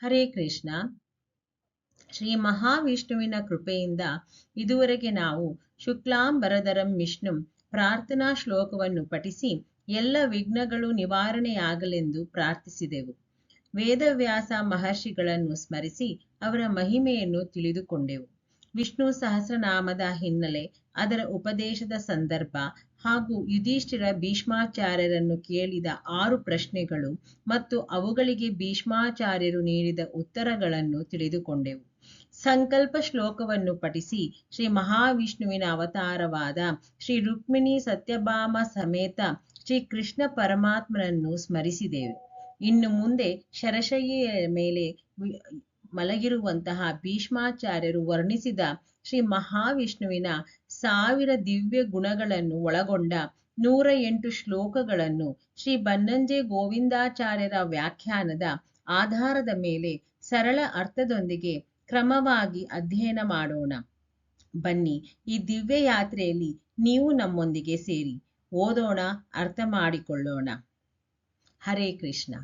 ಹರೇ ಕೃಷ್ಣ. ಶ್ರೀ ಮಹಾವಿಷ್ಣುವಿನ ಕೃಪೆಯಿಂದ ಇದುವರೆಗೆ ನಾವು ಶುಕ್ಲಾಂಬರಧರಂ ವಿಷ್ಣುಂ ಪ್ರಾರ್ಥನಾ ಶ್ಲೋಕವನ್ನು ಪಠಿಸಿ ಎಲ್ಲ ವಿಘ್ನಗಳು ನಿವಾರಣೆಯಾಗಲೆಂದು ಪ್ರಾರ್ಥಿಸಿದೆವು. ವೇದವ್ಯಾಸ ಮಹರ್ಷಿಗಳನ್ನು ಸ್ಮರಿಸಿ ಅವರ ಮಹಿಮೆಯನ್ನು ತಿಳಿದುಕೊಂಡೆವು. ವಿಷ್ಣು ಸಹಸ್ರನಾಮದ ಹಿನ್ನೆಲೆ, ಅದರ ಉಪದೇಶದ ಸಂದರ್ಭ ಹಾಗೂ ಯುಧಿಷ್ಠಿರ ಭೀಷ್ಮಾಚಾರ್ಯರನ್ನು ಕೇಳಿದ 6 ಪ್ರಶ್ನೆಗಳು ಮತ್ತು ಅವುಗಳಿಗೆ ಭೀಷ್ಮಾಚಾರ್ಯರು ನೀಡಿದ ಉತ್ತರಗಳನ್ನು ತಿಳಿದುಕೊಂಡೆವು. ಸಂಕಲ್ಪ ಶ್ಲೋಕವನ್ನು ಪಠಿಸಿ ಶ್ರೀ ಮಹಾವಿಷ್ಣುವಿನ ಅವತಾರವಾದ ಶ್ರೀ ರುಕ್ಮಿಣಿ ಸತ್ಯಭಾಮ ಸಮೇತ ಶ್ರೀ ಕೃಷ್ಣ ಪರಮಾತ್ಮನನ್ನು ಸ್ಮರಿಸಿದೆವು. ಇನ್ನು ಮುಂದೆ ಶರಶಯ್ಯೆಯ ಮೇಲೆ ಮಲಗಿರುವಂತಹ ಭೀಷ್ಮಾಚಾರ್ಯರು ವರ್ಣಿಸಿದ ಶ್ರೀ ಮಹಾವಿಷ್ಣುವಿನ 1000 ದಿವ್ಯ ಗುಣಗಳನ್ನು ಒಳಗೊಂಡ 108 ಶ್ಲೋಕಗಳನ್ನು ಶ್ರೀ ಬನ್ನಂಜೆ ಗೋವಿಂದಾಚಾರ್ಯರ ವ್ಯಾಖ್ಯಾನದ ಆಧಾರದ ಮೇಲೆ ಸರಳ ಅರ್ಥದೊಂದಿಗೆ ಕ್ರಮವಾಗಿ ಅಧ್ಯಯನ ಮಾಡೋಣ. ಬನ್ನಿ, ಈ ದಿವ್ಯ ಯಾತ್ರೆಯಲ್ಲಿ ನೀವು ನಮ್ಮೊಂದಿಗೆ ಸೇರಿ ಓದೋಣ, ಅರ್ಥ ಮಾಡಿಕೊಳ್ಳೋಣ. ಹರೇ ಕೃಷ್ಣ.